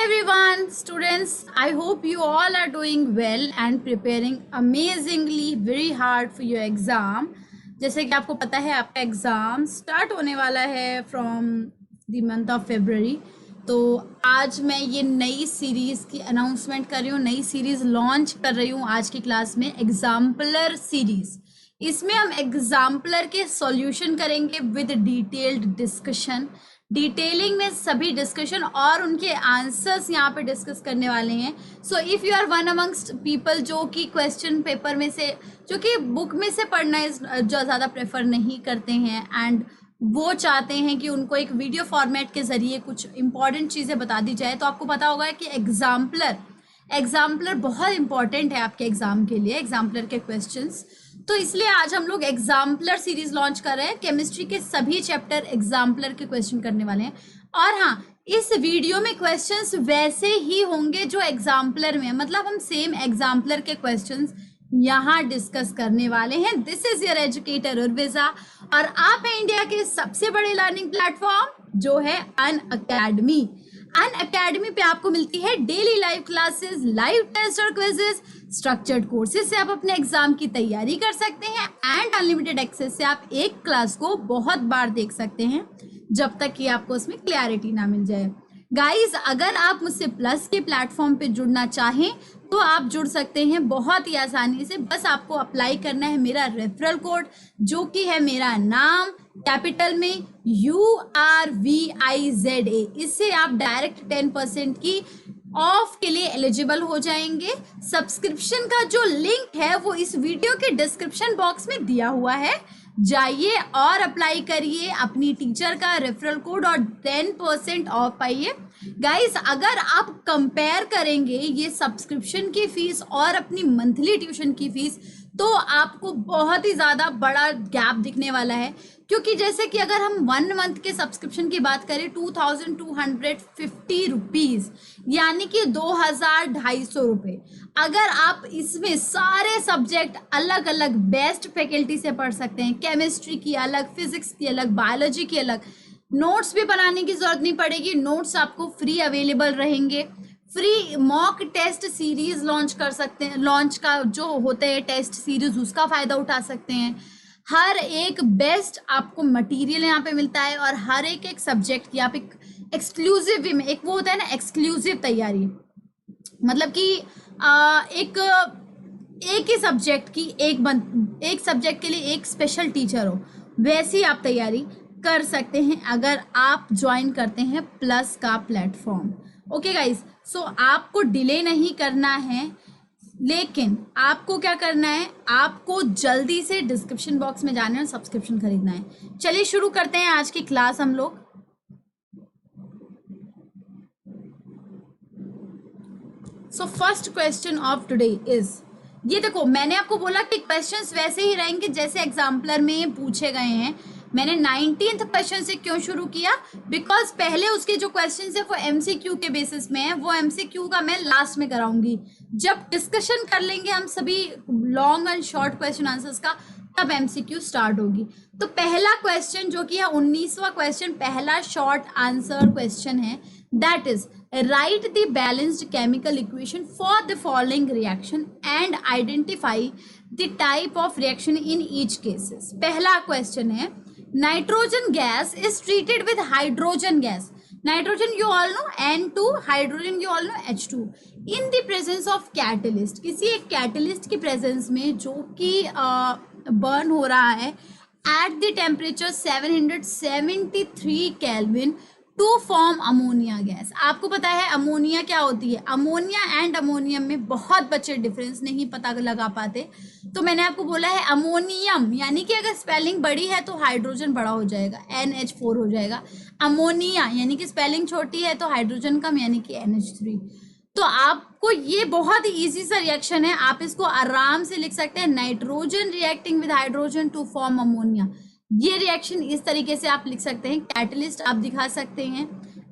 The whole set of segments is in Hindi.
everyone, students. I hope you all are doing well and preparing amazingly very hard for your exam. जैसे कि आपको पता है आपका एग्ज़ाम स्टार्ट होने वाला है from the month of February. तो आज मैं ये नई सीरीज़ की अनाउंसमेंट कर रही हूँ, नई सीरीज़ लॉन्च कर रही हूँ आज की क्लास में, एग्जाम्पलर सीरीज़। इसमें हम एग्जाम्पलर के सॉल्यूशन करेंगे विद डिटेल्ड डिस्कशन। डिटेलिंग में सभी डिस्कशन और उनके आंसर्स यहाँ पे डिस्कस करने वाले हैं। So if you are one amongst people जो कि क्वेश्चन पेपर में से, जो कि बुक में से पढ़ना जो ज़्यादा प्रेफर नहीं करते हैं एंड वो चाहते हैं कि उनको एक वीडियो फॉर्मेट के ज़रिए कुछ इंपॉर्टेंट चीज़ें बता दी जाए, तो आपको पता होगा कि एग्जाम्पलर बहुत इंपॉर्टेंट है आपके एग्जाम के लिए, एग्जाम्पलर के क्वेश्चंस। तो इसलिए आज हम लोग एग्जाम्पलर सीरीज लॉन्च कर रहे हैं। केमिस्ट्री के सभी चैप्टर एग्जाम्पलर के क्वेश्चन करने वाले हैं। और हाँ, इस वीडियो में क्वेश्चंस वैसे ही होंगे जो एग्जाम्पलर में, मतलब हम सेम एग्जाम्पलर के क्वेश्चंस यहाँ डिस्कस करने वाले हैं। This is your educator Urvija और आप हैं इंडिया के सबसे बड़े लर्निंग प्लेटफॉर्म जो है अनअकैडमी। अनअकैडमी पे आपको मिलती है daily live classes, live test और क्विजेस, स्ट्रक्चर्ड कोर्सेज से आप अपने एग्जाम की तैयारी कर सकते हैं एंड अनलिमिटेड एक्सेस से आप एक क्लास को बहुत बार देख सकते हैं जब तक कि आपको उसमें क्लैरिटी ना मिल जाए। गाइस, अगर आप मुझसे प्लस के प्लेटफॉर्म पे जुड़ना चाहें तो आप जुड़ सकते हैं बहुत ही आसानी से। बस आपको अप्लाई करना है मेरा रेफरल कोड, जो कि है मेरा नाम कैपिटल में URVIZA। इससे आप डायरेक्ट 10% की ऑफ के लिए एलिजिबल हो जाएंगे। सब्सक्रिप्शन का जो लिंक है वो इस वीडियो के डिस्क्रिप्शन बॉक्स में दिया हुआ है, जाइए और अप्लाई करिए अपनी टीचर का रेफरल कोड और 10% ऑफ पाइए। गाइस, अगर आप कंपेयर करेंगे ये सब्सक्रिप्शन की फीस और अपनी मंथली ट्यूशन की फीस, तो आपको बहुत ही ज़्यादा बड़ा गैप दिखने वाला है। क्योंकि जैसे कि अगर हम 1 मंथ के सब्सक्रिप्शन की बात करें 2250 रुपीज़, यानी कि 2250 रुपये। अगर आप इसमें सारे सब्जेक्ट अलग अलग बेस्ट फैकल्टी से पढ़ सकते हैं, केमिस्ट्री की अलग, फिजिक्स की अलग, बायोलॉजी की अलग, नोट्स भी बनाने की जरूरत नहीं पड़ेगी, नोट्स आपको फ्री अवेलेबल रहेंगे। Free mock test series launch कर सकते हैं, लॉन्च का जो होते हैं टेस्ट सीरीज उसका फ़ायदा उठा सकते हैं। हर एक बेस्ट आपको मटेरियल यहाँ पे मिलता है और हर एक सब्जेक्ट की आप एक एक्सक्लूसिव वे में, एक वो होता है ना एक्सक्लूसिव तैयारी, मतलब कि एक ही सब्जेक्ट की एक सब्जेक्ट के लिए एक स्पेशल टीचर हो, वैसी आप तैयारी कर सकते हैं अगर आप ज्वाइन करते हैं प्लस का प्लेटफॉर्म। ओके गाइस, सो आपको डिले नहीं करना है, लेकिन आपको क्या करना है, आपको जल्दी से डिस्क्रिप्शन बॉक्स में जाना है और सब्सक्रिप्शन खरीदना है। चलिए शुरू करते हैं आज की क्लास हम लोग। So first question of today is, ये देखो मैंने आपको बोला कि क्वेश्चंस वैसे ही रहेंगे जैसे एग्जाम्पलर में पूछे गए हैं। मैंने 19th क्वेश्चन से क्यों शुरू किया, बिकॉज पहले उसके जो क्वेश्चन है वो MCQ के बेसिस में है, वो MCQ का मैं लास्ट में कराऊंगी। जब डिस्कशन कर लेंगे हम सभी long and short question answers का, तब MCQ स्टार्ट होगी। तो पहला क्वेश्चन जो कि है 19वां क्वेश्चन, पहला शॉर्ट आंसर क्वेश्चन है, that is right the balanced chemical equation for the following reaction and identify the type of reaction in each cases. पहला क्वेश्चन है, nitrogen gas is treated with hydrogen gas, nitrogen you all know N2, hydrogen you all know H2, in the presence of catalyst, किसी एक कैटलिस्ट की प्रेजेंस में जो कि बर्न हो रहा है at the temperature 773 kelvin to form ammonia gas. आपको पता है अमोनिया क्या होती है, अमोनिया एंड अमोनियम में बहुत बच्चे डिफरेंस नहीं पता लगा पाते। तो मैंने आपको बोला है अमोनियम, यानी कि अगर स्पेलिंग बड़ी है तो हाइड्रोजन बड़ा हो जाएगा, NH4 हो जाएगा। अमोनिया यानी कि स्पेलिंग छोटी है तो हाइड्रोजन कम, यानी कि NH3। तो आपको ये बहुत ही ईजी सा रिएक्शन है, आप इसको आराम से लिख सकते हैं, nitrogen reacting with hydrogen to form ammonia. ये रिएक्शन इस तरीके से आप लिख सकते हैं, कैटलिस्ट आप दिखा सकते हैं।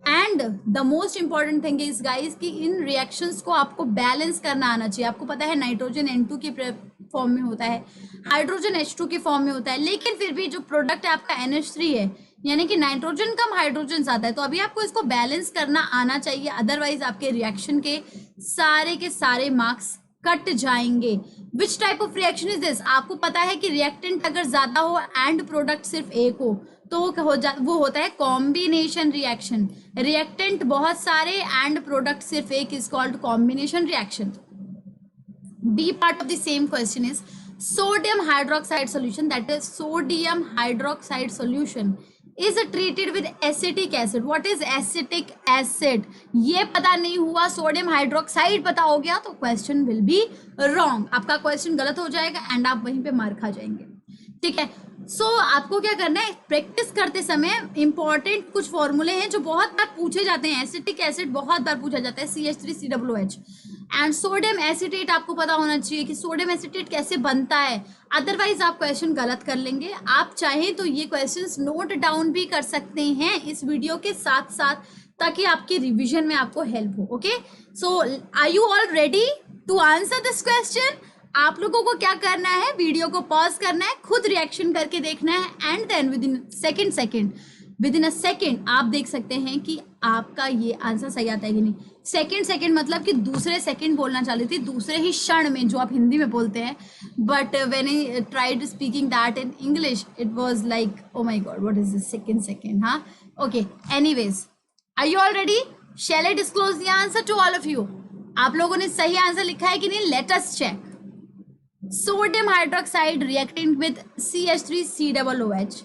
And the most important thing is guys कि इन रिएक्शंस को आपको बैलेंस करना आना चाहिए। आपको पता है नाइट्रोजन N2 के फॉर्म में होता है, हाइड्रोजन H2 के फॉर्म में होता है, लेकिन फिर भी जो प्रोडक्ट है आपका NH3 है, यानी कि नाइट्रोजन कम हाइड्रोजन ज्यादा है, तो अभी आपको इसको बैलेंस करना आना चाहिए, अदरवाइज आपके रिएक्शन के सारे मार्क्स कट जाएंगे। Which type of reaction is this? आपको पता है कि रिएक्टेंट अगर ज्यादा हो एंड प्रोडक्ट सिर्फ एक हो तो वो होता है कॉम्बिनेशन रिएक्शन। रिएक्टेंट बहुत सारे एंड प्रोडक्ट सिर्फ एक is called combination reaction. B part of the same question is sodium hydroxide solution, that is sodium hydroxide solution is treated with acetic acid. What is acetic acid? ये पता नहीं हुआ, सोडियम हाइड्रोक्साइड पता हो गया तो क्वेश्चन विल बी रॉन्ग, आपका क्वेश्चन गलत हो जाएगा एंड आप वहीं पे मार खा जाएंगे। ठीक है, आपको क्या करना है, प्रैक्टिस करते समय इंपॉर्टेंट कुछ फॉर्मूले हैं जो बहुत बार पूछे जाते हैं। एसिटिक एसिड बहुत बार पूछा जाता है, CH3COOH, एंड सोडियम एसिटेट आपको पता होना चाहिए कि सोडियम एसिटेट कैसे बनता है, अदरवाइज आप क्वेश्चन गलत कर लेंगे। आप चाहें तो ये क्वेश्चंस नोट डाउन भी कर सकते हैं इस वीडियो के साथ साथ, ताकि आपके रिवीजन में आपको हेल्प हो। Okay, so are you all ready to answer this question? आप लोगों को क्या करना है, वीडियो को पॉज करना है, खुद रिएक्शन करके देखना है and then within a second आप देख सकते हैं कि आपका ये आंसर सही आता है कि नहीं। सेकेंड मतलब कि दूसरे सेकेंड बोलना चाह थी, दूसरे ही क्षण में, जो आप हिंदी में बोलते हैं, but when I tried speaking that in English it was like oh my God what is this second. हाँ, okay, anyways are you all ready? Shall I disclose the answer to all of you? आप लोगों ने सही आंसर लिखा है कि नहीं? Let us check. Sodium hydroxide reacting with CH3COOH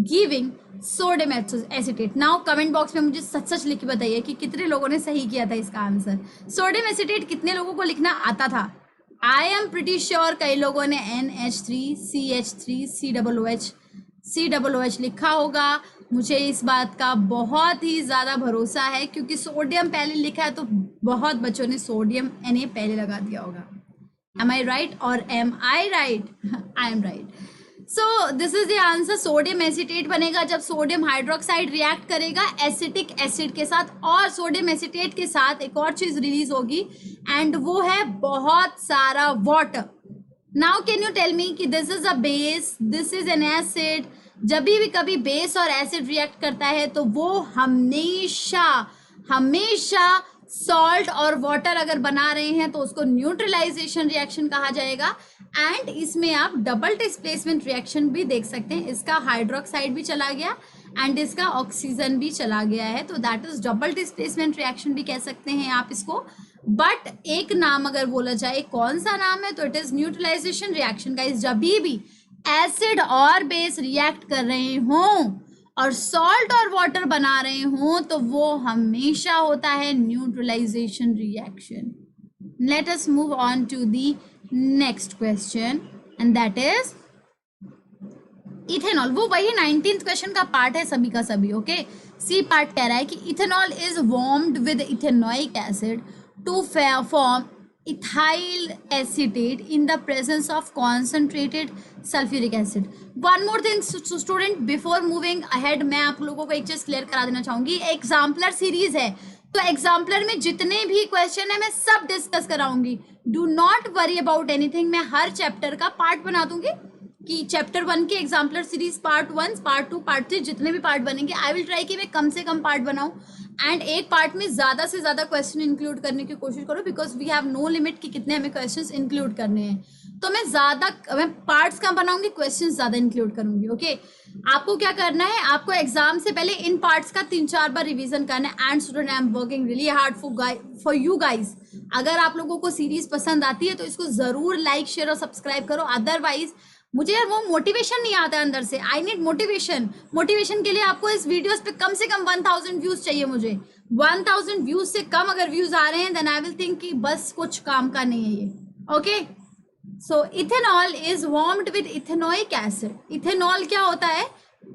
giving sodium acetate. Now comment box में मुझे सच लिख के बताइए कि कितने लोगों ने सही किया था इसका आंसर। सोडियम एसिटेट कितने लोगों को लिखना आता था? आई एम प्रिटी श्योर कई लोगों ने NH3CH3COOH लिखा होगा। मुझे इस बात का बहुत ही ज्यादा भरोसा है क्योंकि सोडियम पहले लिखा है तो बहुत बच्चों ने सोडियम Na पहले लगा दिया होगा। Am I right or am I right? I am right. So this is the answer. Sodium acetate बनेगा जब सोडियम हाइड्रोक्साइड रिएक्ट करेगा एसिटिक एसिड के साथ, और सोडियम एसिटेट के साथ एक और चीज रिलीज होगी एंड वो है बहुत सारा water. Now can you tell me कि this is a base, this is an acid. जब भी कभी बेस और एसिड रिएक्ट करता है तो वो हमेशा सॉल्ट और वाटर अगर बना रहे हैं तो उसको न्यूट्रलाइजेशन रिएक्शन कहा जाएगा। एंड इसमें आप डबल डिस्प्लेसमेंट रिएक्शन भी देख सकते हैं, इसका हाइड्रोक्साइड भी चला गया एंड इसका ऑक्सीजन भी चला गया है, तो that is double displacement reaction भी कह सकते हैं आप इसको। बट एक नाम अगर बोला जाए, कौन सा नाम है, तो it is neutralisation reaction. Guys, जब भी एसिड और बेस रिएक्ट कर रहे हों और सॉल्ट और वाटर बना रहे हों तो वो हमेशा होता है neutralisation reaction. Let us move on to the next question and that is ethanol. वो वही 19th क्वेश्चन का पार्ट है सभी का सभी। ओके, सी पार्ट कह रहा है कि ethanol is warmed with ethanoic acid to form ethyl acetate in the presence of concentrated sulfuric acid. One more thing student, before moving ahead मैं आप लोगों को एक चीज क्लियर करा देना चाहूंगी। एग्जाम्पलर सीरीज है तो एग्जाम्पलर में जितने भी क्वेश्चन है मैं सब डिस्कस कराऊंगी। Do not worry about anything. मैं हर चैप्टर का पार्ट बना दूंगी कि चैप्टर 1 के exemplar series part 1, part 2, part 3 जितने भी पार्ट बनेंगे आई विल ट्राई कि मैं कम से कम पार्ट बनाऊं एंड एक पार्ट में ज्यादा से ज्यादा क्वेश्चन इंक्लूड करने की कोशिश करो, because we have no limit कि कितने हमें क्वेश्चंस इंक्लूड करने हैं। तो मैं पार्ट्स कम बनाऊंगी, क्वेश्चंस ज्यादा इंक्लूड करूंगी। ओके, आपको क्या करना है, आपको एग्जाम से पहले इन पार्ट्स का 3-4 बार रिवीजन करना है। And student, I am working really hard for you guys. अगर आप लोगों को सीरीज पसंद आती है तो इसको जरूर लाइक, शेयर और सब्सक्राइब करो। अदरवाइज मुझे यार वो मोटिवेशन नहीं आता अंदर से। आई नीड मोटिवेशन के लिए आपको इस वीडियोस पे कम से कम 1000 व्यूज चाहिए। मुझे 1000 व्यूज से कम अगर व्यूज आ रहे हैं देन आई विल थिंक कि बस कुछ काम का नहीं है ये। Okay, so ethanol is warmed with ethanoic acid. Ethanol क्या होता है,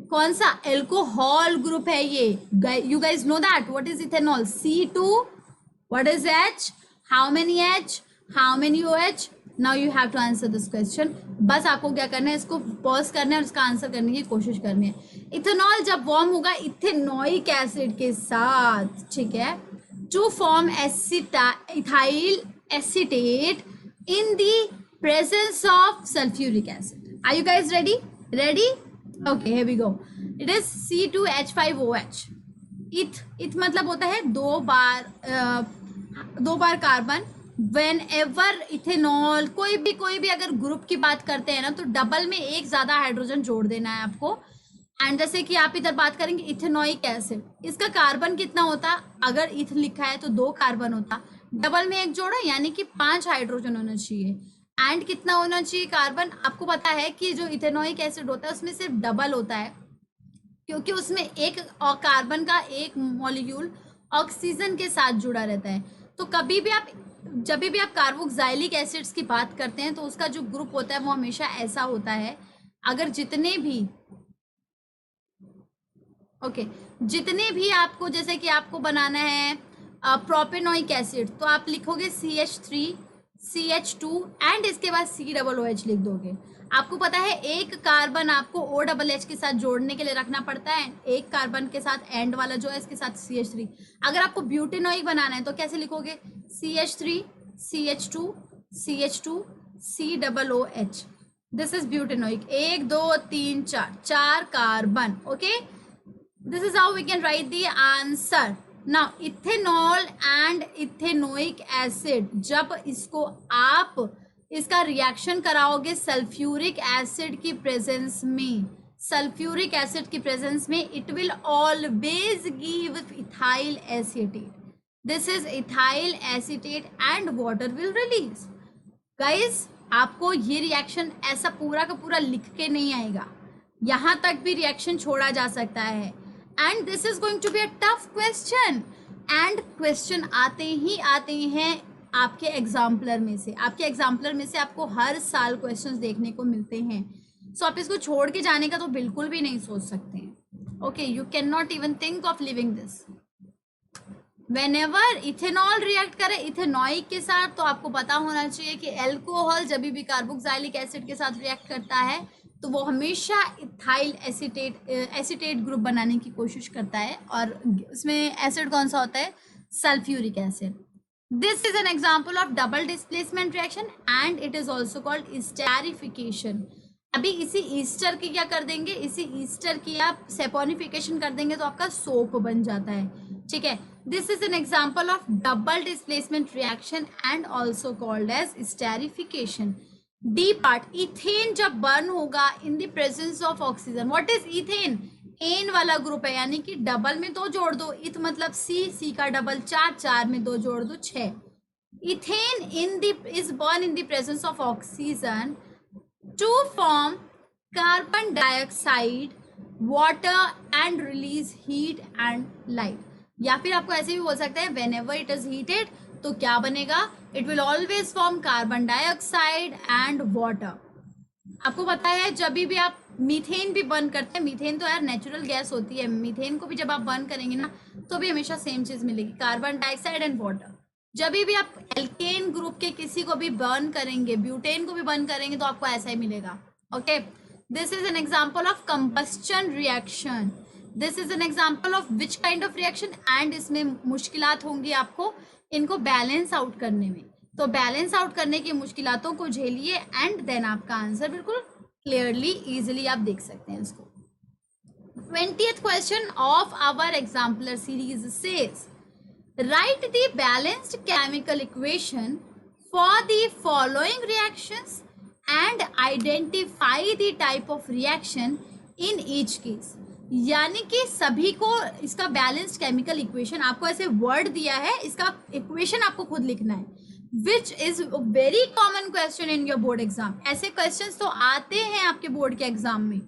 कौन सा एल्कोहल ग्रुप है ये? You guys know that what is ethanol? C2, what is H, how many H, how many OH? Now you have to answer this question. बस आपको क्या करना है, इसको पॉज करना है और इसका आंसर करने की कोशिश करनी है। इथेनॉल जब वार्म होगा इथेनोइक एसिड के साथ, ठीक है, to form ethyl acetate in the presence of sulphuric acid. Are you guys ready? Okay, here we go. It is C2H5OH। Eth मतलब होता है दो बार कार्बन। वेन एवर इथेनॉल कोई भी अगर ग्रुप की बात करते हैं ना, तो डबल में एक ज्यादा हाइड्रोजन जोड़ देना है आपको। एंड जैसे कि आप इधर बात करेंगे इथेनोइक एसिड, इसका कार्बन कितना होता, अगर इथ लिखा है तो 2 कार्बन होता, डबल में एक जोड़ा यानी कि 5 हाइड्रोजन होना चाहिए। एंड कितना होना चाहिए कार्बन, आपको पता है कि जो इथेनोइक एसिड होता है उसमें सिर्फ डबल होता है, क्योंकि उसमें एक और कार्बन का एक मॉलिक्यूल ऑक्सीजन के साथ जुड़ा रहता है। तो जब भी आप कार्बोक्सिलिक एसिड्स की बात करते हैं तो उसका जो ग्रुप होता है वो हमेशा ऐसा होता है। अगर जितने भी आपको, जैसे कि आपको बनाना है प्रोपेनोइक एसिड, तो आप लिखोगे CH3 CH2 एंड इसके बाद COOH लिख दोगे। आपको पता है एक कार्बन आपको OH के साथ जोड़ने के लिए रखना पड़ता है, एक कार्बन के साथ एंड वाला जो है इसके साथ CH3। अगर आपको ब्यूटेनोइक बनाना है तो कैसे लिखोगे, CH3 CH2 CH2 COOH। This is butanoic, 1 2 3 4 carbon. Okay, this is how we can write the answer. Now ethanol and ethanoic acid, जब इसको आप इसका रिएक्शन कराओगे सल्फ्यूरिक एसिड की प्रेजेंस में, सल्फ्यूरिक एसिड की प्रेजेंस में, it will always give ethyl acetate. This is ethyl acetate and water will release. Guys, आपको ये रिएक्शन ऐसा पूरा का पूरा लिख के नहीं आएगा, यहां तक भी रिएक्शन छोड़ा जा सकता है। And this is going to be a tough question, and question आते हैं आपके एग्जाम्पलर में से। आपको हर साल क्वेश्चंस देखने को मिलते हैं, सो आप इसको छोड़ के जाने का तो बिल्कुल भी नहीं सोच सकते हैं। Okay, you can not even think of living this. Whenever ethanol react करे इथेनॉइक के साथ, तो आपको पता होना चाहिए कि अल्कोहल जब भी कार्बोक्सिलिक एसिड के साथ रिएक्ट करता है तो वो हमेशा इथाइल एसीटेट ग्रुप बनाने की कोशिश करता है, और उसमें एसिड कौन सा होता है, sulphuric acid. This is an example of double displacement reaction and it is also called esterification. अभी इसी ईस्टर की क्या कर देंगे, इसी ईस्टर की आप सेपोनिफिकेशन कर देंगे तो आपका सोप बन जाता है। ठीक है, this is an example of double displacement reaction and also called as esterification. D part, ethane जब बर्न होगा in the presence of oxygen. What is ethane, एन वाला ग्रुप है, यानी कि डबल में 2 जोड़ दो, इथ मतलब सी का डबल 4 में 2 जोड़ दो 6। Ethane is burn in the presence of oxygen to form carbon dioxide, water and release heat and light. या फिर आपको ऐसे भी बोल सकते हैं व्हेनेवर इट इज हीटेड तो क्या बनेगा, it will always form carbon dioxide and water. आपको पता है जब भी आप मीथेन भी बर्न करते हैं, मीथेन तो यार नेचुरल गैस होती है, मीथेन को भी जब आप बर्न करेंगे ना तो भी हमेशा सेम चीज मिलेगी, कार्बन डाइऑक्साइड एंड वाटर। जब भी आप एल्केन ग्रुप के किसी को भी बर्न करेंगे, ब्यूटेन को भी बर्न करेंगे तो आपको ऐसा ही मिलेगा। Okay, this is an example of combustion reaction. This is an example of which kind of reaction, and इसमें मुश्किलात होंगी आपको इनको बैलेंस आउट करने में, तो बैलेंस आउट करने की मुश्किलातों को झेलिए एंड देन आपका आंसर बिल्कुल क्लियरली इजीली आप देख सकते हैं इसको। 20th question of our exemplar series says, write the balanced chemical equation for the following reactions and identify the type of reaction in each case। यानी कि सभी को इसका बैलेंस्ड केमिकल इक्वेशन, आपको ऐसे वर्ड दिया है, इसका इक्वेशन आपको खुद लिखना है, which is very common question in your board exam. ऐसे क्वेश्चंस तो आते हैं आपके बोर्ड के एग्जाम में,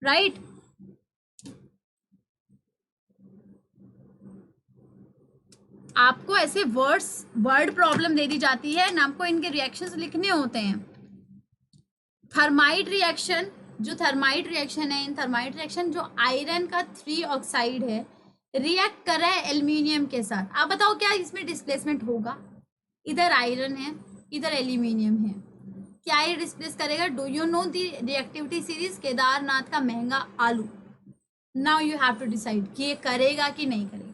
राइट? आपको ऐसे वर्ड प्रॉब्लम दे दी जाती है ना, आपको इनके रिएक्शंस लिखने होते हैं। थर्माइट रिएक्शन, जो थर्माइट रिएक्शन है, इन थर्माइट रिएक्शन जो आयरन का 3 ऑक्साइड है रिएक्ट कर रहा है एल्यूमिनियम के साथ, आप बताओ क्या इसमें डिस्प्लेसमेंट होगा? इधर आयरन है, इधर एल्यूमिनियम है, क्या ये डिस्प्लेस करेगा? Do you know the reactivity series Kedarnath का महंगा आलू? Now you have to decide कि ये करेगा कि नहीं करेगा।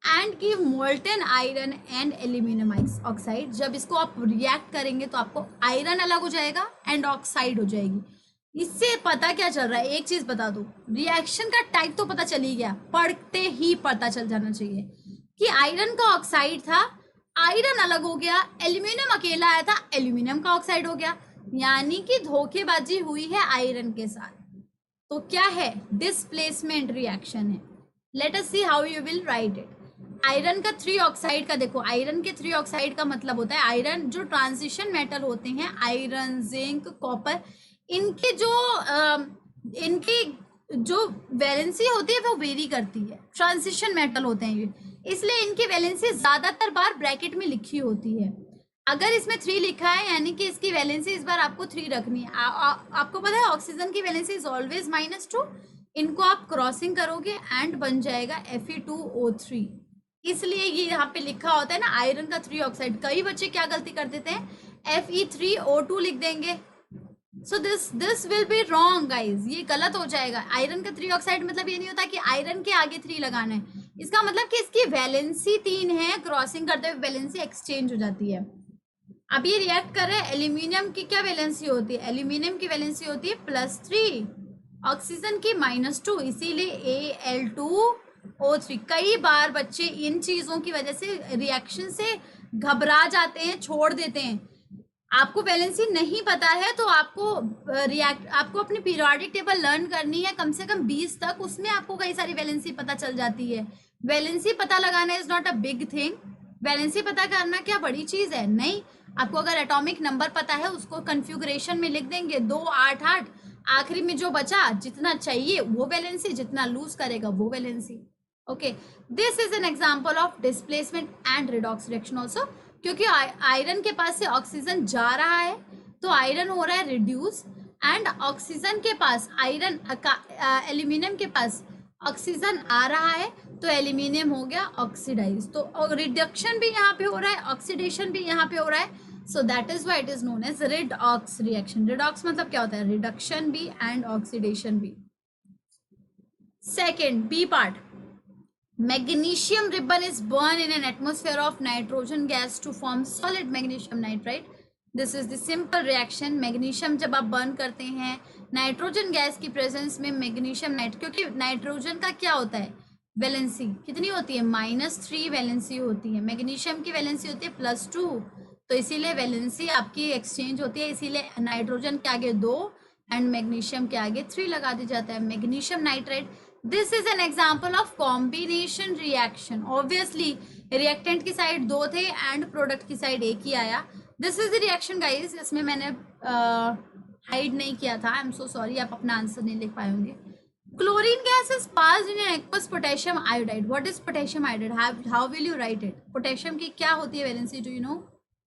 And give molten iron and aluminium oxide, जब इसको आप रिएक्ट करेंगे तो आपको आयरन अलग हो जाएगा एंड ऑक्साइड हो जाएगी। इससे पता क्या चल रहा है, एक चीज बता दूं, रिएक्शन का टाइप तो पता चल ही गया, पढ़ते ही पता चल जाना चाहिए कि आयरन का ऑक्साइड था, आयरन अलग हो गया, एल्यूमिनियम अकेला आया था, एल्यूमिनियम का ऑक्साइड हो गया, यानी कि धोखेबाजी हुई है आयरन के साथ। तो क्या है, डिस्प्लेसमेंट रिएक्शन है। Let us see how you will write it. Iron का 3 ऑक्साइड का देखो, आयरन के 3 ऑक्साइड का मतलब होता है आयरन जो ट्रांजिशन मेटल होते हैं, आयरन, जिंक, कॉपर, इनके इनकी जो वैलेंसी होती है वो वेरी करती है, ट्रांजिशन मेटल होते हैं ये, इसलिए इनकी वैलेंसी ज्यादातर बार ब्रैकेट में लिखी होती है। अगर इसमें 3 लिखा है यानी कि इसकी वैलेंसी इस बार आपको 3 रखनी है। आपको पता है ऑक्सीजन की वैलेंसी इज ऑलवेज -2, इनको आप क्रॉसिंग करोगे एंड बन जाएगा Fe2O3, इसलिए ये यहाँ पे लिखा होता है ना आयरन का 3 ऑक्साइड। कई बच्चे क्या गलती कर देते हैं, Fe3O2 लिख देंगे, so this will be wrong guys, ये गलत हो जाएगा। आयरन का 3 ऑक्साइड मतलब ये नहीं होता कि आयरन के आगे 3 लगाना है, इसका मतलब कि इसकी वैलेंसी 3 है, क्रॉसिंग करते हुए वैलेंसी एक्सचेंज हो जाती है। अब ये रिएक्ट कर रहे हैं, एल्यूमिनियम की क्या वैलेंसी होती है, एल्यूमिनियम की वैलेंसी होती है +3, ऑक्सीजन की -2, इसीलिए Al2O3। कई बार बच्चे इन चीजों की वजह से रिएक्शन से घबरा जाते हैं, छोड़ देते हैं। आपको वैलेंसी नहीं पता है तो आपको आपको अपनी पीरियोडिक टेबल लर्न करनी है कम से कम 20 तक, उसमें आपको कई सारी वैलेंसी पता चल जाती है। वैलेंसी पता लगाना is not a big thing, valency पता करना क्या बड़ी चीज है, नहीं। आपको अगर एटॉमिक नंबर पता है उसको कन्फ्यूगरेशन में लिख देंगे 2 8 8, आखिरी में जो बचा जितना चाहिए वो वैलेंसी, जितना लूज करेगा वो valency. Okay, this is an example of displacement and redox reaction also, क्योंकि आयरन के पास से ऑक्सीजन जा रहा है तो आयरन हो रहा है रिड्यूस, एंड ऑक्सीजन के पास आयरन एल्यूमिनियम के पास ऑक्सीजन आ रहा है तो एल्यूमिनियम हो गया ऑक्सीडाइज। तो रिडक्शन भी यहाँ पे हो रहा है, ऑक्सीडेशन भी यहाँ पे हो रहा है, so that is why it is known as redox reaction. Redox मतलब क्या होता है, रिडक्शन भी एंड ऑक्सीडेशन भी। Second, B part, magnesium ribbon is burned in an atmosphere of nitrogen gas to form solid magnesium nitride. This is the simple reaction. Magnesium जब आप बर्न करते हैं नाइट्रोजन गैस की प्रेजेंस में, मैग्नीशियम नाइट, क्योंकि नाइट्रोजन का क्या होता है, वैलेंसी कितनी होती है, -3 वैलेंसी होती है, मैग्नीशियम की वैलेंसी होती है +2, तो इसीलिए वैलेंसी आपकी एक्सचेंज होती है, इसीलिए नाइट्रोजन के आगे 2 एंड मैग्नीशियम के आगे 3 लगा दिया जाता है, magnesium nitride. This is an example of combination reaction. Obviously reactant की साइड 2 थे एंड प्रोडक्ट की साइड 1 ही आया। This is the reaction guys, इसमें मैंने हाइड नहीं किया था, आई एम सो सॉरी, आप अपना आंसर नहीं लिख पाए होंगे। Chlorine gas is passed in an aqueous potassium iodide. What is potassium iodide? How will you write it? Potassium की क्या होती है valency, do you no?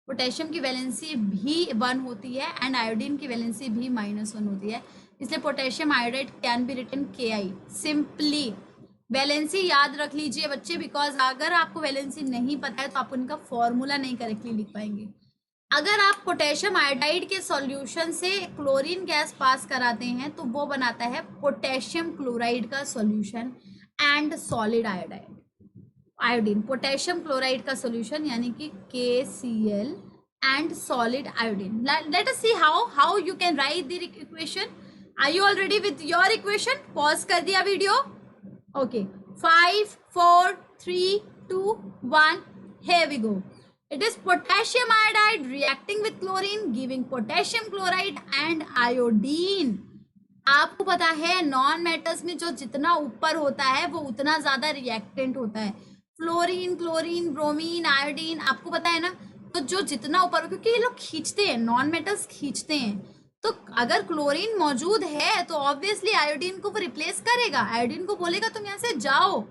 Potassium की वैलेंसी भी 1 होती है एंड आयोडीन की वैलेंसी भी -1 होती है, इसलिए potassium iodide can be written Ki simply. Valency याद रख लीजिए बच्चे, बिकॉज अगर आपको वैलेंसी नहीं पता है तो आप उनका फॉर्मूला नहीं करेक्टली लिख पाएंगे। अगर आप पोटेशियम आयोडाइड के सॉल्यूशन से क्लोरीन गैस पास कराते हैं तो वो बनाता है पोटेशियम क्लोराइड का solution and solid iodine, potassium chloride का सॉल्यूशन यानी कि KCl and solid iodine. Let us see how you can write the equation. Are you all ready with your equation? Pause कर दिया video. Okay, 5 4 3 2 1, here we go. It is potassium iodide reacting with chlorine giving potassium chloride and iodine. आपको पता है नॉन मेटल्स में जो जितना ऊपर होता है वो उतना ज्यादा रिएक्टेंट होता है। फ्लोरीन, क्लोरीन, ब्रोमीन, आयोडीन, आपको पता है ना, तो जो जितना ऊपर, क्योंकि ये लोग खींचते हैं, नॉन मेटल्स खींचते हैं, तो अगर क्लोरीन मौजूद है तो ऑब्वियसली आयोडीन को वो रिप्लेस करेगा, आयोडीन को बोलेगा तुम यहाँ से जाओ,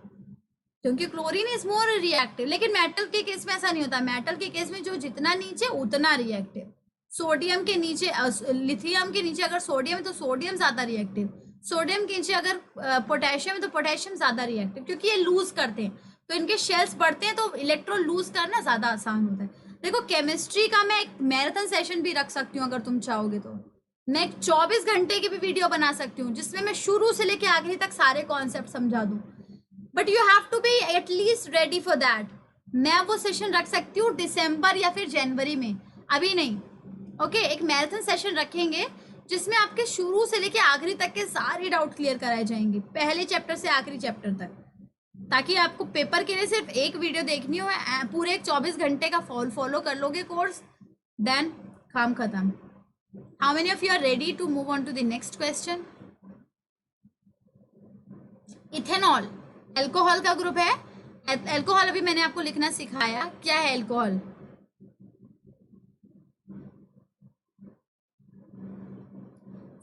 क्योंकि क्लोरीन इज मोर रिएक्टिव। लेकिन मेटल के केस में ऐसा नहीं होता, मेटल के केस में जो जितना नीचे उतना रिएक्टिव। सोडियम के नीचे, लिथियम के नीचे अगर सोडियम है तो सोडियम ज्यादा रिएक्टिव, सोडियम के नीचे अगर पोटेशियम है तो पोटेशियम ज्यादा रिएक्टिव, क्योंकि ये लूज करते हैं, तो इनके शेल्स बढ़ते हैं तो इलेक्ट्रॉन लूज करना ज्यादा आसान होता है। देखो केमिस्ट्री का मैं एक मैराथन सेशन भी रख सकती हूँ अगर तुम चाहोगे तो, मैं 24 घंटे की भी वीडियो बना सकती हूँ जिसमें मैं शुरू से लेके आखिरी तक सारे कॉन्सेप्ट समझा दूँ, but you have to be at least ready for that. मैं वो सेशन रख सकती हूँ दिसंबर या फिर जनवरी में, अभी नहीं। ओके, एक मैराथन सेशन रखेंगे जिसमें आपके शुरू से लेके आखिरी तक के सारे डाउट क्लियर कराए जाएंगे, पहले चैप्टर से आखिरी चैप्टर तक, ताकि आपको पेपर के लिए सिर्फ एक वीडियो देखनी हो, पूरे 24 घंटे का फॉलो कर लोगे कोर्स, देन काम खत्म। How many of you are ready to move on to the next question? Ethanol alcohol का ग्रुप है। अल्कोहल अभी मैंने आपको लिखना सिखाया, क्या है अल्कोहल?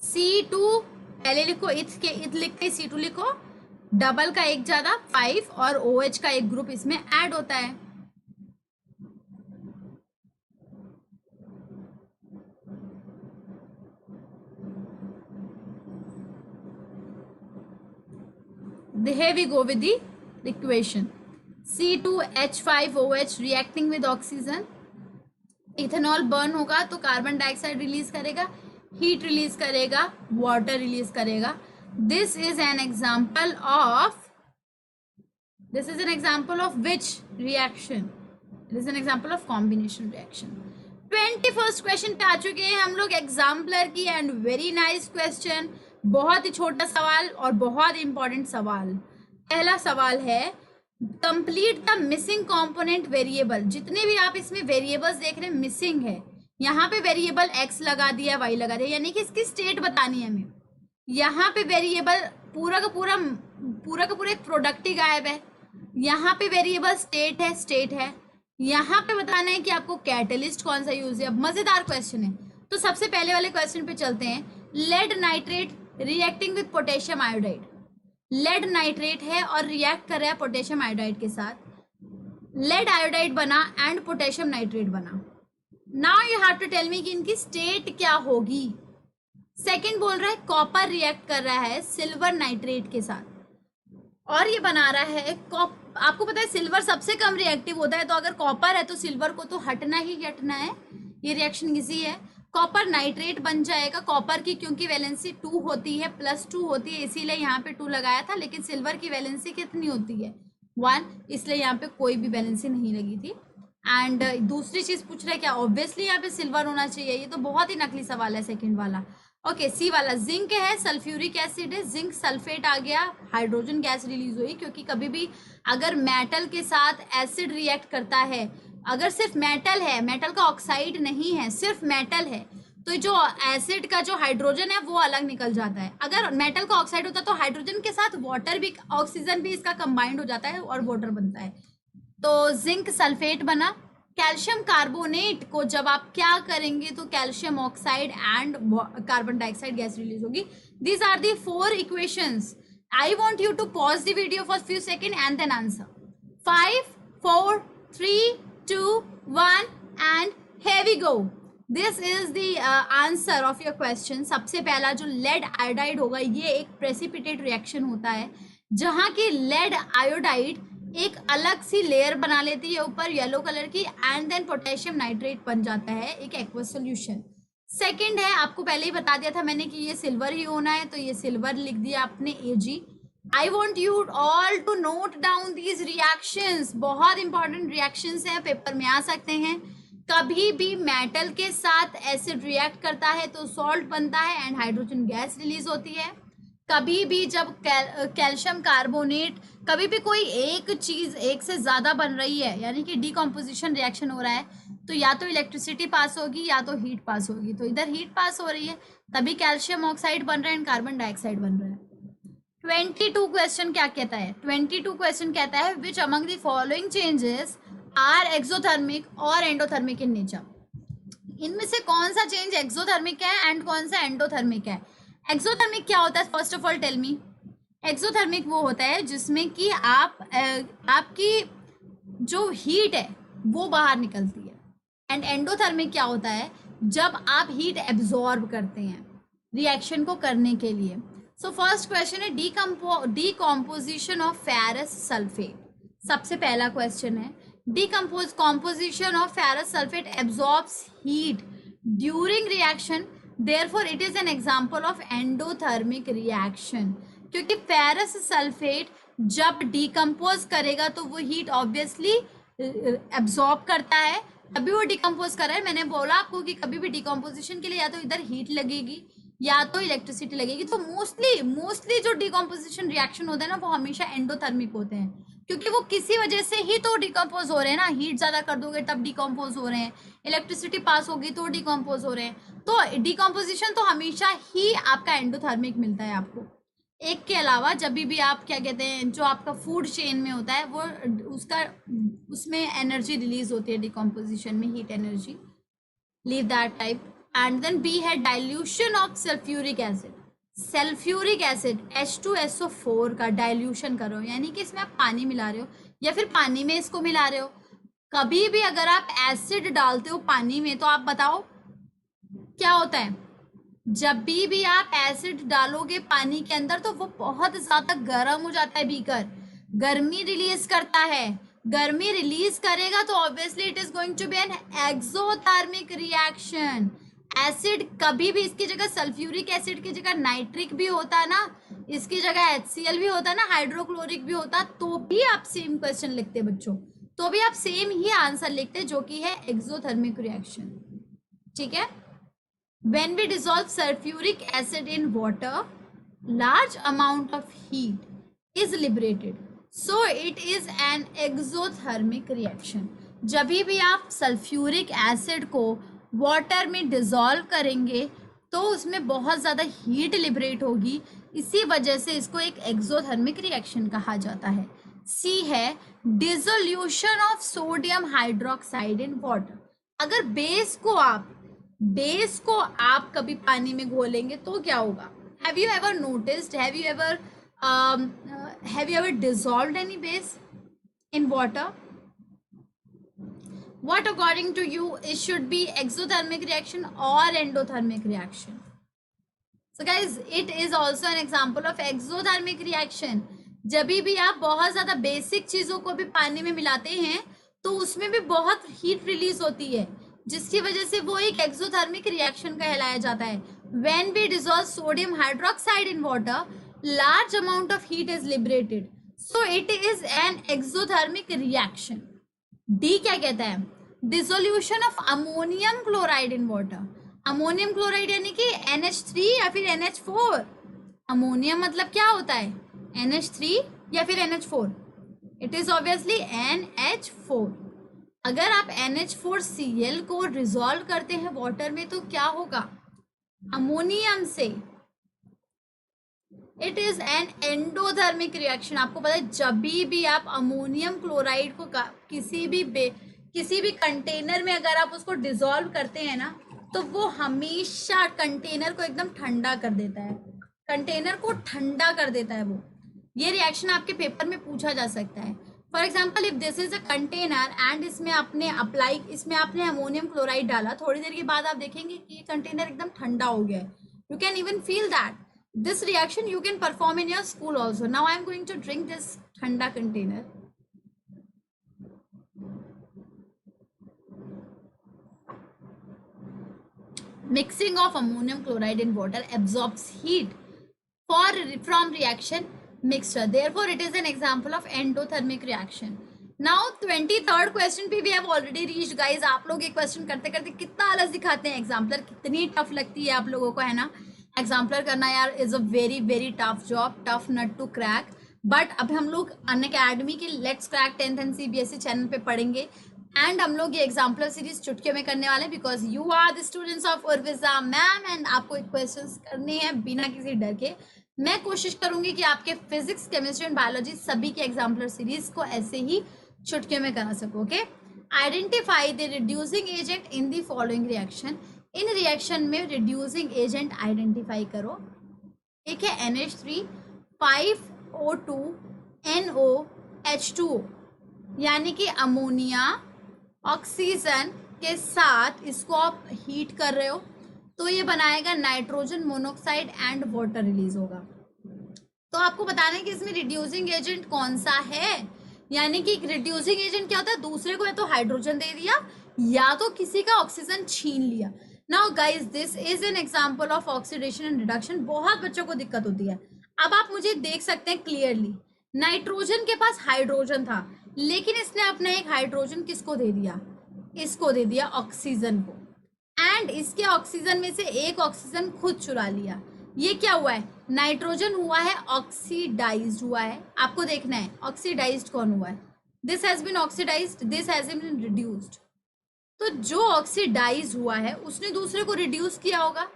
C2 पहले लिखो, इथ के इथ लिख के C2 लिखो, डबल का एक ज्यादा 5 और OH का एक ग्रुप इसमें ऐड होता है। Here we go with the equation. C2H5OH reacting with oxygen. Ethanol burn होगा तो कार्बन डाइऑक्साइड रिलीज करेगा, हीट रिलीज करेगा, वाटर रिलीज करेगा। This is an example of which reaction? It is an example of combination reaction. 21st question पे आ चुके हैं हम लोग, एग्जाम्पलर की, एंड वेरी नाइस क्वेश्चन। बहुत ही छोटा सवाल और बहुत इंपॉर्टेंट सवाल। पहला सवाल है, complete the missing component variable. जितने भी आप इसमें वेरिएबल्स देख रहे हैं मिसिंग है, यहाँ पे वेरिएबल x लगा दिया, y लगा दिया, यानी कि इसकी स्टेट बतानी है हमें। यहाँ पे वेरिएबल पूरा का पूरा एक प्रोडक्ट ही गायब है। यहाँ पे वेरिएबल स्टेट है। यहाँ पे बताना है कि आपको कैटलिस्ट कौन सा यूज है। अब मजेदार क्वेश्चन है, तो सबसे पहले वाले क्वेश्चन पे चलते हैं। Lead nitrate reacting with potassium iodide. Lead nitrate है और रिएक्ट कर रहा है पोटेशियम आयोडाइड के साथ। लेड आयोडाइड बना एंड पोटेशियम नाइट्रेट बना। Now you have to tell me कि इनकी स्टेट क्या होगी। सेकंड बोल रहा है कॉपर रिएक्ट कर रहा है सिल्वर नाइट्रेट के साथ और ये बना रहा है आपको पता है सिल्वर सबसे कम रिएक्टिव होता है, तो अगर कॉपर है तो सिल्वर को तो हटना ही हटना है। ये रिएक्शन इजी है। कॉपर नाइट्रेट बन जाएगा। कॉपर की क्योंकि वैलेंसी 2 होती है, +2 होती है, इसीलिए यहाँ पे 2 लगाया था। लेकिन सिल्वर की वैलेंसी कितनी होती है? 1, इसलिए यहाँ पे कोई भी वैलेंसी नहीं लगी थी। एंड दूसरी चीज पूछ रहा है क्या ऑब्वियसली यहाँ पे सिल्वर होना चाहिए। ये तो बहुत ही नकली सवाल है सेकंड वाला। ओके, सी वाला जिंक है, सल्फ्यूरिक एसिड है, जिंक सल्फेट आ गया, हाइड्रोजन गैस रिलीज हुई। क्योंकि कभी भी अगर मेटल के साथ एसिड रिएक्ट करता है, अगर सिर्फ मेटल है, मेटल का ऑक्साइड नहीं है, सिर्फ मेटल है, तो जो एसिड का जो हाइड्रोजन है वो अलग निकल जाता है। अगर मेटल का ऑक्साइड होता तो हाइड्रोजन के साथ वाटर भी, ऑक्सीजन भी इसका कंबाइंड हो जाता है और वाटर बनता है। तो जिंक सल्फेट बना। कैल्शियम कार्बोनेट को जब आप क्या करेंगे तो calcium oxide and carbon dioxide gas release होगी। These are the 4 equations. I want you to pause the video for few second and then answer. 5 4 3 2 1 and here we go. This is the answer of your question. सबसे पहला जो लेड आयोडाइड होगा, ये एक प्रेसिपिटेट रिएक्शन होता है जहाँ की लेड आयोडाइड एक अलग सी लेयर बना लेती है ऊपर येलो कलर की, एंड देन पोटेशियम नाइट्रेट बन जाता है एक एक्वस सोल्यूशन। सेकंड है, आपको पहले ही बता दिया था मैंने कि ये सिल्वर ही होना है, तो ये सिल्वर लिख दिया आपने Ag। I want you all to note down these reactions. बहुत इंपॉर्टेंट रिएक्शंस है, पेपर में आ सकते हैं। कभी भी मेटल के साथ एसिड रिएक्ट करता है तो सॉल्ट बनता है एंड हाइड्रोजन गैस रिलीज होती है। कभी भी जब कैल्शियम कार्बोनेट, कभी भी कोई एक चीज एक से ज्यादा बन रही है, यानी कि डिकम्पोजिशन रिएक्शन हो रहा है, तो या तो इलेक्ट्रिसिटी पास होगी या तो हीट पास होगी। तो इधर हीट पास हो रही है, तभी कैल्शियम ऑक्साइड बन रहा है एंड कार्बन डाइऑक्साइड बन रहा है। 22 क्वेश्चन क्या कहता है? 22 क्वेश्चन कहता है which among the following changes are exothermic और एंडोथर्मिक इन नेचर। इनमें से कौन सा चेंज एक्सोथर्मिक है एंड कौन सा एंडोथर्मिक है? एक्सोथर्मिक क्या होता है? First of all tell me. Exothermic वो होता है जिसमें कि आपकी जो हीट है वो बाहर निकलती है। एंड एंडोथर्मिक क्या होता है? जब आप हीट एब्जॉर्ब करते हैं रिएक्शन को करने के लिए। सो फर्स्ट क्वेश्चन है डीकम्पोजिशन ऑफ फेरस सल्फेट। सबसे पहला क्वेश्चन है composition of ferrous sulphate absorbs heat during reaction, therefore it is an example of endothermic reaction। क्योंकि फेरस सल्फेट जब डिकम्पोज करेगा तो वो हीट ऑब्वियसली एब्जॉर्ब करता है, तभी वो डिकम्पोज कर रहा है। मैंने बोला आपको कि कभी भी डिकम्पोजिशन के लिए या तो इधर हीट लगेगी या तो इलेक्ट्रिसिटी लगेगी। तो मोस्टली जो डिकम्पोजिशन रिएक्शन होते हैं ना, वो हमेशा एंडोथर्मिक होते हैं, क्योंकि वो किसी वजह से ही तो डिकम्पोज हो रहे हैं ना। हीट ज्यादा कर दोगे तब डिकम्पोज हो रहे हैं, इलेक्ट्रिसिटी पास होगी तो डिकम्पोज हो रहे हैं। तो डिकम्पोजिशन तो हमेशा ही आपका एंडोथर्मिक मिलता है आपको। एक के अलावा जब भी आप क्या कहते हैं, जो आपका फूड चेन में होता है वो उसका उसमें एनर्जी रिलीज होती है डिकम्पोजिशन में, heat energy, leave that type. And then B है dilution of sulphuric acid. Sulphuric acid H2SO4 का डाइल्यूशन कर रहे हो, यानी कि इसमें आप पानी मिला रहे हो या फिर पानी में इसको मिला रहे हो। कभी भी अगर आप एसिड डालते हो पानी में तो आप बताओ क्या होता है। जब भी आप एसिड डालोगे पानी के अंदर तो वो बहुत ज्यादा गर्म हो जाता है बीकर, गर्मी रिलीज करता है। गर्मी रिलीज करेगा तो obviously it is going to be an exothermic reaction. Acid कभी भी, इसकी जगह सल्फ्यूरिक एसिड की जगह नाइट्रिक भी होता ना, इसकी जगह HCl भी होता ना, हाइड्रोक्लोरिक भी होता, तो भी आप सेम क्वेश्चन लिखते बच्चों, तो भी आप सेम ही आंसर लिखते, जो कि है एक्सोथर्मिक रिएक्शन। ठीक है। When we dissolve sulfuric acid in water, large amount of heat is liberated. So it is an exothermic reaction. जब भी आप सल्फ्यूरिक एसिड को वाटर में डिसॉल्व करेंगे तो उसमें बहुत ज़्यादा हीट लिबरेट होगी, इसी वजह से इसको एक एक्सोथर्मिक रिएक्शन कहा जाता है। सी है dissolution of sodium hydroxide in water. अगर बेस को आप कभी पानी में घोलेंगे तो क्या होगा। Have you ever noticed, have you ever dissolved any base in water? What according to you it should be exothermic reaction or endothermic reaction? So guys, it is also an example of exothermic reaction. जब भी आप बहुत ज्यादा बेसिक चीजों को भी पानी में मिलाते हैं तो उसमें भी बहुत हीट रिलीज होती है, जिसकी वजह से वो एक एक्सोथर्मिक रिएक्शन कहलाया जाता है। When we dissolve sodium hydroxide in water, large amount of heat is liberated, so it is an exothermic reaction. D क्या कहता है, dissolution of ammonium chloride in water. Ammonium chloride यानी कि NH3 या फिर NH4। अमोनियम मतलब क्या होता है, NH3 या फिर NH4। It is obviously NH4। अगर आप NH4Cl को रिजॉल्व करते हैं वाटर में तो क्या होगा, अमोनियम से। It is an endothermic reaction. आपको पता है जब भी आप अमोनियम क्लोराइड को किसी भी कंटेनर में अगर आप उसको डिसॉल्व करते हैं ना तो वो हमेशा कंटेनर को एकदम ठंडा कर देता है, कंटेनर को ठंडा कर देता है वो। ये रिएक्शन आपके पेपर में पूछा जा सकता है। For example if this is a container and इसमें आपने अमोनियम क्लोराइड डाला, थोड़ी देर के बाद आप देखेंगे कि ये कंटेनर एकदम ठंडा हो गया है। You can even feel that this reaction you can perform in your school also. Now I am going to drink this thanda container. Mixing of ammonium chloride in water absorbs heat from reaction mixture, therefore it is an example of endothermic reaction. Now 23rd question पे we have already reached guys. आप लोग ये क्वेश्चन करते करते कितना आलस दिखाते हैं, एग्जाम्पलर कितनी टफ लगती है आप लोगों को, है ना। एग्जाम्पलर करना यार is a very very tough job, tough nut to crack. But अब हम लोग अनअकैडमी के let's crack 10th and CBSE channel पे पढ़ेंगे एंड हम लोग ये एग्जाम्पलर सीरीज चुटकियों में करने वाले हैं, because you are the students of Urvija ma'am and आपको क्वेश्चंस करने हैं बिना किसी डर के। मैं कोशिश करूंगी कि आपके फिजिक्स, केमिस्ट्री एंड बायोलॉजी सभी के एग्जाम्पलर सीरीज को ऐसे ही चुटकियों में करा सको। Okay, identify the reducing agent in the following reaction. In reaction में रिड्यूसिंग एजेंट आइडेंटिफाई करो। एक है NH3 5O2 NOH2O, यानी कि अमोनिया ऑक्सीजन के साथ इसको आप हीट कर रहे हो तो ये बनाएगा nitrogen monoxide and water release होगा। तो आपको बताना है कि इसमें रिड्यूसिंग एजेंट कौन सा है, यानी कि रिड्यूसिंग एजेंट क्या होता है, दूसरे को या तो हाइड्रोजन दे दिया या तो किसी का ऑक्सीजन छीन लिया। Now guys this is an example of oxidation and reduction. बहुत बच्चों को दिक्कत होती है। अब आप मुझे देख सकते हैं क्लियरली, नाइट्रोजन के पास हाइड्रोजन था लेकिन इसने अपना एक हाइड्रोजन किसको दे दिया, इसको दे दिया ऑक्सीजन को। एंड इसके ऑक्सीजन में से एक ऑक्सीजन खुद चुरा लिया। ये क्या हुआ है? नाइट्रोजन हुआ है ऑक्सीडाइज्ड हुआ है। आपको देखना है ऑक्सीडाइज्ड कौन हुआ है। This has been oxidised, this has been reduced. तो जो ऑक्सीडाइज हुआ है उसने दूसरे को रिड्यूस किया होगा।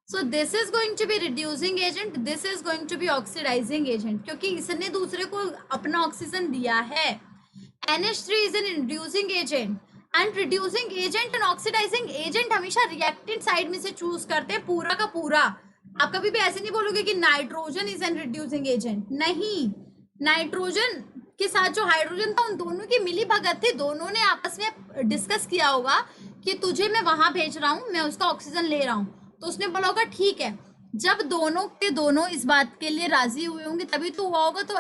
So this is going to be reducing agent, this is going to be oxidising agent, क्योंकि इसने दूसरे को अपना ऑक्सीजन दिया है। NH3 is an reducing agent and reducing agent and oxidising agent हमेशा रिएक्टेंट साइड में से चूज करते हैं पूरा का पूरा। आप कभी भी ऐसे नहीं बोलोगे कि nitrogen is an reducing agent, नहीं। नाइट्रोजन के साथ जो हाइड्रोजन था उन दोनों की मिली भगत थी, दोनों ने आपस में डिस्कस किया होगा कि तुझे मैं वहां भेज रहा हूँ, मैं उसका ऑक्सीजन ले रहा हूँ, तो उसने बोला होगा ठीक है। जब दोनों के दोनों इस बात के लिए राजी हुए होंगे तभी तो हुआ होगा। तो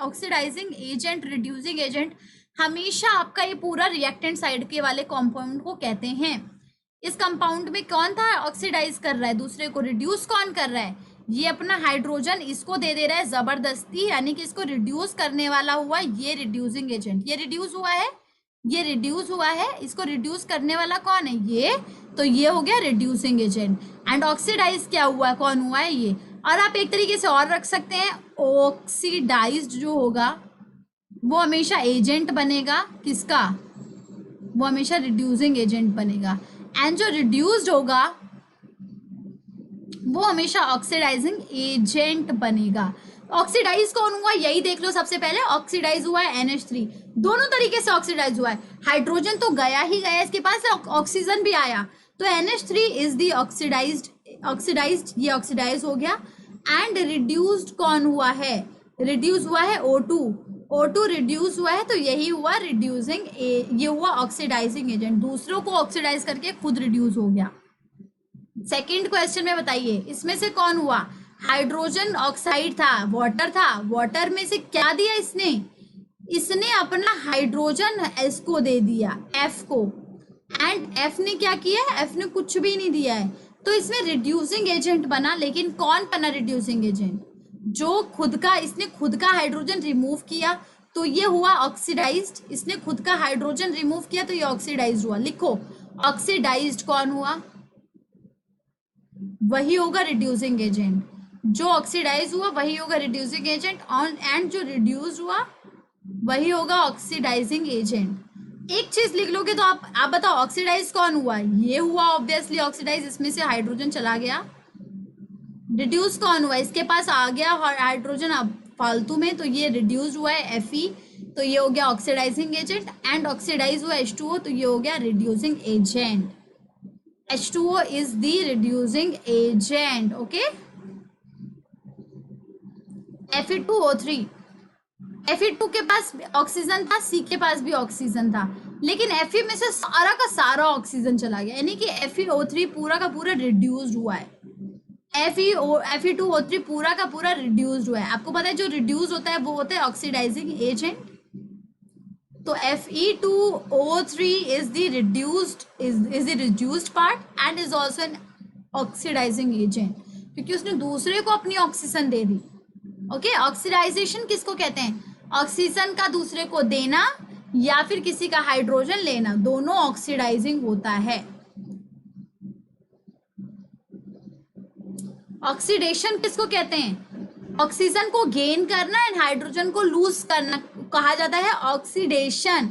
ऑक्सीडाइजिंग एजेंट, रिड्यूसिंग एजेंट हमेशा आपका ये पूरा रिएक्टेंट साइड के वाले कंपाउंड को कहते हैं। इस कंपाउंड में कौन था ऑक्सीडाइज कर रहा है दूसरे को, रिड्यूस कौन कर रहा है? ये अपना हाइड्रोजन इसको दे रहा है जबरदस्ती, यानी कि इसको रिड्यूस करने वाला हुआ ये रिड्यूसिंग एजेंट। ये रिड्यूस हुआ है, ये रिड्यूस हुआ है, इसको रिड्यूस करने वाला कौन है? ये। तो ये हो गया रिड्यूसिंग एजेंट। एंड ऑक्सीडाइज क्या हुआ है, कौन हुआ है? ये। और आप एक तरीके से और रख सकते हैं, ऑक्सीडाइज्ड जो होगा वो हमेशा एजेंट बनेगा किसका? वो हमेशा रिड्यूसिंग एजेंट बनेगा। एंड जो रिड्यूस्ड होगा वो हमेशा ऑक्सीडाइजिंग एजेंट बनेगा। ऑक्सीडाइज कौन हुआ यही देख लो। सबसे पहले ऑक्सीडाइज हुआ है NH3, दोनों तरीके से ऑक्सीडाइज हुआ है। हाइड्रोजन तो गया ही गया इसके पास, ऑक्सीजन भी आया, तो NH3 इज दी ऑक्सीडाइज्ड, ये ऑक्सीडाइज हो गया। एंड रिड्यूस्ड कौन हुआ है? रिड्यूस हुआ है O2 रिड्यूस हुआ है, तो यही हुआ रिड्यूसिंग, ये हुआ ऑक्सीडाइजिंग एजेंट, दूसरों को ऑक्सीडाइज करके खुद रिड्यूस हो गया। सेकंड क्वेश्चन में बताइए इसमें से कौन हुआ? हाइड्रोजन ऑक्साइड था, वाटर था, वाटर में से क्या दिया इसने अपना हाइड्रोजन एस को दे दिया, F को। एंड F ने क्या किया? F ने कुछ भी नहीं दिया है, तो इसमें रिड्यूसिंग एजेंट बना। लेकिन कौन बना रिड्यूसिंग एजेंट? जो इसने खुद का हाइड्रोजन रिमूव किया, तो ये हुआ ऑक्सीडाइज्ड। इसने खुद का हाइड्रोजन रिमूव किया तो ये ऑक्सीडाइज्ड हुआ। लिखो ऑक्सीडाइज्ड कौन हुआ? वही होगा रिड्यूसिंग एजेंट। जो ऑक्सीडाइज हुआ वही होगा रिड्यूसिंग एजेंट, एंड जो रिड्यूस हुआ वही होगा ऑक्सीडाइजिंग एजेंट। एक चीज लिख लोगे तो आप बताओ ऑक्सीडाइज कौन हुआ? ये हुआ ऑब्वियसली ऑक्सीडाइज, इसमें से हाइड्रोजन चला गया। रिड्यूस कौन हुआ? इसके पास आ गया हाइड्रोजन अब फालतू में, तो ये रिड्यूस हुआ है Fe, तो ये हो गया ऑक्सीडाइजिंग एजेंट। एंड ऑक्सीडाइज हुआ H2O, तो ये हो गया reducing agent. H2O is the reducing agent, okay? Fe2O3, Fe2 के पास ऑक्सीजन था, C के पास भी ऑक्सीजन था, लेकिन Fe में से सारा का सारा ऑक्सीजन चला गया, यानी कि FeO3 पूरा का पूरा रिड्यूस्ड हुआ है। Fe2O3 पूरा का पूरा रिड्यूस्ड हुआ है। आपको पता है जो रिड्यूस होता है वो होता है ऑक्सीडाइजिंग एजेंट। तो Fe2O3 is the reduced part and is also an oxidizing agent, क्योंकि उसने दूसरे को अपनी ऑक्सीजन दे दी। ओके, ऑक्सीडाइजेशन किसको कहते हैं? ऑक्सीजन का दूसरे को देना या फिर किसी का हाइड्रोजन लेना, दोनों ऑक्सीडाइजिंग होता है। ऑक्सीडेशन किसको कहते हैं? ऑक्सीजन को गेन करना एंड हाइड्रोजन को लूज करना कहा जाता है oxidation.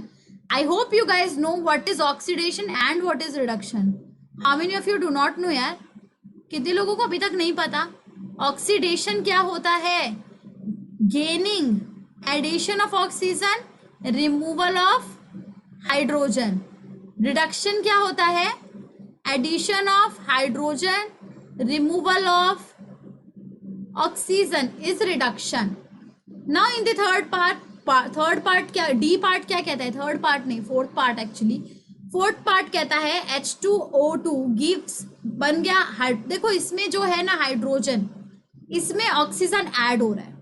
I hope you guys know what is oxidation and what is reduction. How many of you do not know यार? कितने लोगों को अभी तक नहीं पता ऑक्सीडेशन क्या होता है? Gaining, addition of oxygen, removal of hydrogen. Reduction क्या होता है? Addition of hydrogen, removal of oxygen is reduction. Now in the third part क्या, डी पार्ट क्या कहता है? थर्ड पार्ट नहीं, fourth part actually. Fourth part कहता है H2O2 गिव्स, बन गया देखो इसमें जो है ना हाइड्रोजन, इसमें ऑक्सीजन ऐड हो रहा है।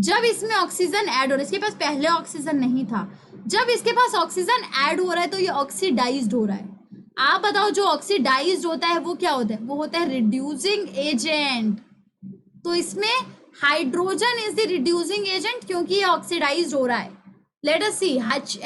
जब इसमें ऑक्सीजन ऐड हो रहा है, इसके पास पहले ऑक्सीजन नहीं था, जब इसके पास ऑक्सीजन ऐड हो रहा है तो ये ऑक्सीडाइज्ड हो रहा है। आप बताओ जो ऑक्सीडाइज्ड होता है वो क्या होता है? वो होता है रिड्यूसिंग एजेंट। तो इसमें hydrogen is the reducing agent क्योंकि ये ऑक्सीडाइज्ड हो रहा है। Let us see,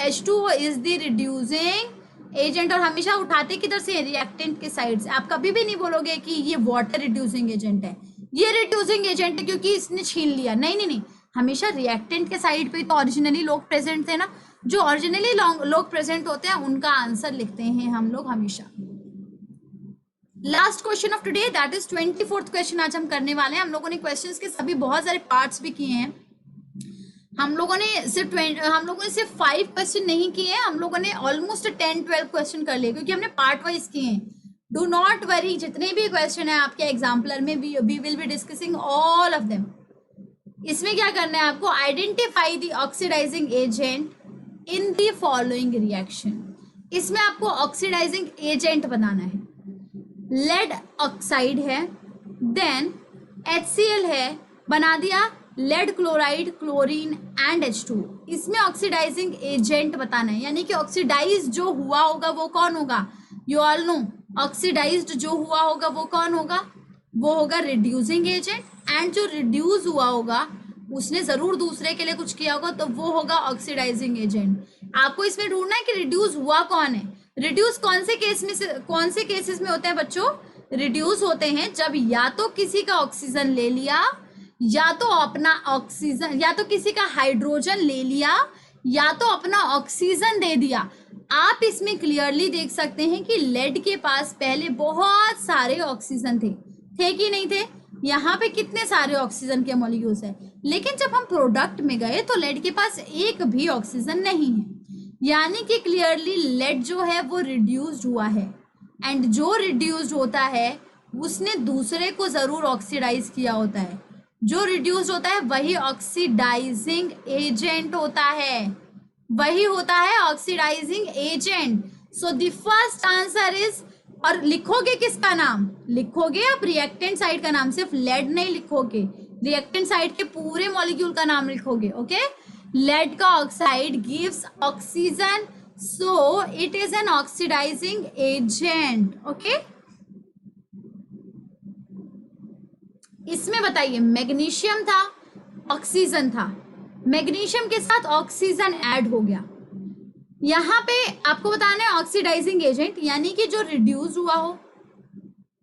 H2O is the reducing agent, और हमेशा उठाते किधर से, रिएक्टेंट के साइड से। आप कभी भी नहीं बोलोगे कि ये वाटर रिड्यूसिंग एजेंट है, ये रिड्यूसिंग एजेंट है क्योंकि इसने छीन लिया, नहीं नहीं नहीं, हमेशा रिएक्टेंट के साइड पे तो ओरिजिनली लोग प्रेजेंट थे ना, जो ओरिजिनली लोग प्रेजेंट होते हैं उनका आंसर लिखते हैं हम लोग हमेशा। Last question of today, that is 24th question आज हम करने वाले हैं। हम लोगों ने क्वेश्चंस के सभी बहुत सारे पार्ट्स भी किए हैं। हम लोगों ने सिर्फ 5 क्वेश्चन नहीं किए हैं, हम लोगों ने ऑलमोस्ट 10-12 क्वेश्चन कर लिए क्योंकि हमने पार्ट वाइज किए हैं। डू नॉट वरी, जितने भी क्वेश्चन है आपके एग्जाम्पलर में we will be discussing all of them. इसमें क्या करना है आपको, identify the oxidising agent in the following reaction. इसमें आपको ऑक्सीडाइजिंग एजेंट बनाना है। लेड ऑक्साइड है, देन HCl है, बना दिया lead chloride, chlorine and H2। इसमें ऑक्सीडाइजिंग एजेंट बताना है, यानी कि ऑक्सीडाइज जो हुआ होगा वो कौन होगा, यू ऑल नो, ऑक्सीडाइज्ड जो हुआ होगा वो कौन होगा, वो होगा रिड्यूसिंग एजेंट, एंड जो रिड्यूस हुआ होगा उसने जरूर दूसरे के लिए कुछ किया होगा तो वो होगा ऑक्सीडाइजिंग एजेंट। आपको इसमें ढूंढना है कि रिड्यूस हुआ कौन है। रिड्यूस कौन से केसेस में होते हैं बच्चों, रिड्यूस होते हैं जब या तो किसी का ऑक्सीजन ले लिया, या तो अपना ऑक्सीजन, या तो किसी का हाइड्रोजन ले लिया, या तो अपना ऑक्सीजन दे दिया। आप इसमें क्लियरली देख सकते हैं कि लेड के पास पहले बहुत सारे ऑक्सीजन थे कि नहीं थे, यहाँ पे कितने सारे ऑक्सीजन के मॉलिक्यूल्स है, लेकिन जब हम प्रोडक्ट में गए तो लेड के पास एक भी ऑक्सीजन नहीं है, यानी कि क्लियरली लेड जो है वो रिड्यूस्ड हुआ है, एंड जो रिड्यूस्ड होता है उसने दूसरे को जरूर ऑक्सीडाइज किया होता है। जो रिड्यूस्ड होता है वही ऑक्सीडाइजिंग एजेंट होता है, वही होता है oxidising agent. So the first answer is, और लिखोगे किसका नाम, लिखोगे आप रिएक्टेंट साइड का नाम, सिर्फ लेड नहीं लिखोगे, रिएक्टेंट साइड के पूरे मॉलिक्यूल का नाम लिखोगे। ओके, लेड का oxide gives oxygen, so it is an oxidising agent. Okay, इसमें बताइए मैग्नीशियम था, ऑक्सीजन था, मैग्नीशियम के साथ ऑक्सीजन ऐड हो गया। यहां पे आपको बताना है ऑक्सीडाइजिंग एजेंट, यानी कि जो रिड्यूस हुआ हो।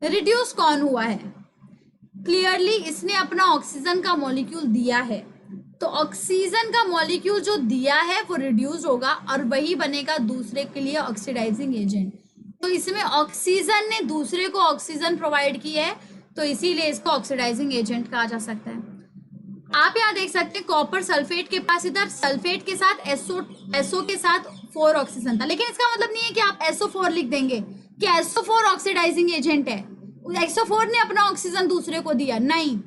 रिड्यूस कौन हुआ है, क्लियरली इसने अपना ऑक्सीजन का मॉलिक्यूल दिया है, तो ऑक्सीजन का मॉलिक्यूल जो दिया है वो रिड्यूस होगा और वही बनेगा दूसरे के लिए ऑक्सीडाइजिंग एजेंट। तो इसमें ऑक्सीजन ने दूसरे को ऑक्सीजन प्रोवाइड किया है, तो इसीलिए इसको ऑक्सीडाइजिंग एजेंट कहा जा सकता है। आप यहाँ देख सकते हैं कॉपर सल्फेट के पास इधर सल्फेट के साथ SO के साथ 4 ऑक्सीजन था, लेकिन इसका मतलब नहीं है कि आप SO4 लिख देंगे कि SO4 ऑक्सीडाइजिंग एजेंट है, SO4 ने अपना ऑक्सीजन दूसरे को दिया, नहीं,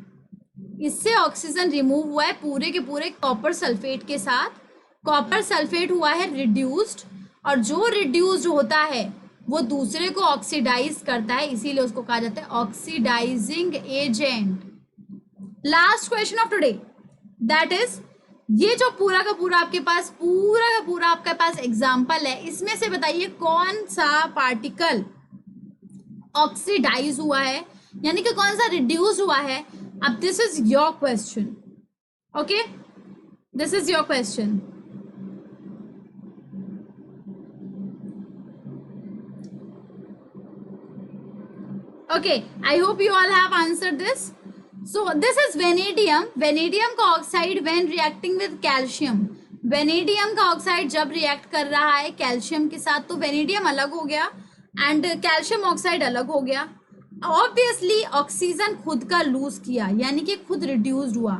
इससे ऑक्सीजन रिमूव हुआ है पूरे के पूरे कॉपर सल्फेट के साथ। कॉपर सल्फेट हुआ है रिड्यूस्ड, और जो रिड्यूस्ड होता है वो दूसरे को ऑक्सीडाइज करता है, इसीलिए उसको कहा जाता है oxidising agent. Last question of today, that is, ये जो पूरा का पूरा आपके पास आपके पास एग्जाम्पल है, इसमें से बताइए कौन सा पार्टिकल ऑक्सीडाइज हुआ है, यानी कि कौन सा रिड्यूस हुआ है। अब this is your question, okay, this is your question. Okay, I hope you all have answered this. So this is vanadium. Vanadium का oxide when reacting with calcium. Vanadium का ऑक्साइड जब रिएक्ट कर रहा है कैल्शियम के साथ तो वेनेडियम अलग हो गया एंड कैल्शियम ऑक्साइड अलग हो गया। ऑब्वियसली ऑक्सीजन खुद का लूज किया, यानी कि खुद रिड्यूस्ड हुआ।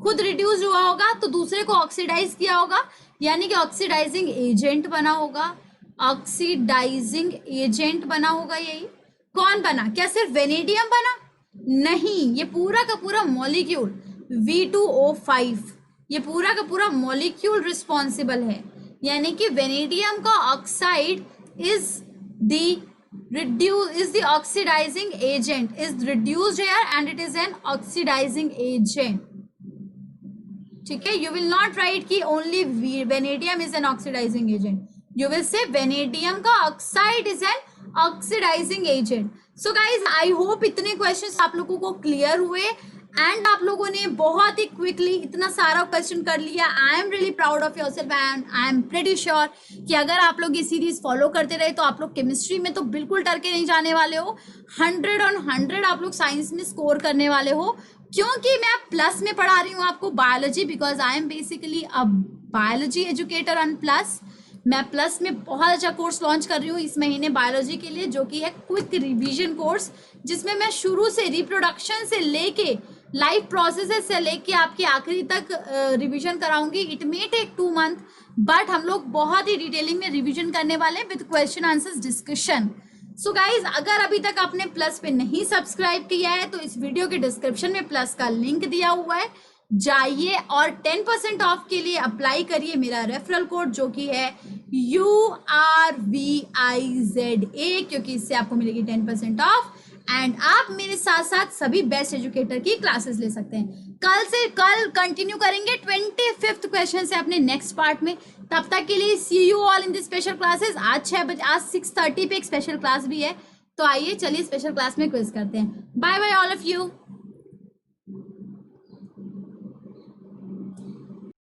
खुद रिड्यूस्ड हुआ होगा तो दूसरे को ऑक्सीडाइज किया होगा, यानी कि ऑक्सीडाइजिंग एजेंट बना होगा। ऑक्सीडाइजिंग एजेंट बना होगा, यही कौन बना? क्या सिर्फ वेनेडियम बना? नहीं, ये पूरा का पूरा मॉलिक्यूल V2O5, ये पूरा का पूरा मॉलिक्यूल रिस्पॉन्सिबल है। यानी कि वेनेडियम का oxide is the oxidising agent, is reduced here and it is an oxidising agent. ठीक है, यू विल नॉट राइट कि only vanadium is an oxidising agent, you will say vanadium का oxide is an oxidizing agent. So guys, I hope इतने questions आप लोगों को clear हुए एंड आप लोगों ने बहुत ही क्विकली इतना सारा क्वेश्चन कर लिया। I am really proud of yourself and I am pretty sure कि अगर आप लोग ये सीरीज फॉलो करते रहे तो आप लोग केमिस्ट्री में तो बिल्कुल डर के नहीं जाने वाले हो। 100 on 100 आप लोग साइंस में स्कोर करने वाले हो, क्योंकि मैं प्लस में पढ़ा रही हूँ आपको biology, because I am basically a biology educator on plus. मैं प्लस में बहुत अच्छा कोर्स लॉन्च कर रही हूँ इस महीने बायोलॉजी के लिए, जो कि है क्विक रिवीजन कोर्स, जिसमें मैं शुरू से रिप्रोडक्शन से लेके लाइफ प्रोसेस से लेके आपके आखिरी तक रिवीजन कराऊंगी। इट मे टेक 2 month, बट हम लोग बहुत ही डिटेलिंग में रिवीजन करने वाले हैं with question answers discussion. So guys, अगर अभी तक आपने प्लस पे नहीं सब्सक्राइब किया है तो इस वीडियो के डिस्क्रिप्शन में प्लस का लिंक दिया हुआ है, जाइए और 10% ऑफ के लिए अप्लाई करिए मेरा रेफरल कोड, जो कि है URVIZA, क्योंकि इससे आपको मिलेगी 10% ऑफ एंड आप मेरे साथ साथ सभी बेस्ट एजुकेटर की क्लासेस ले सकते हैं। कल कंटिन्यू करेंगे 25th क्वेश्चन से अपने नेक्स्ट पार्ट में। तब तक के लिए see you all in the special classes. आज 6 बजे, आज 6:30 पे एक स्पेशल क्लास भी है, तो आइए चलिए स्पेशल क्लास में क्विज करते हैं। Bye bye all of you.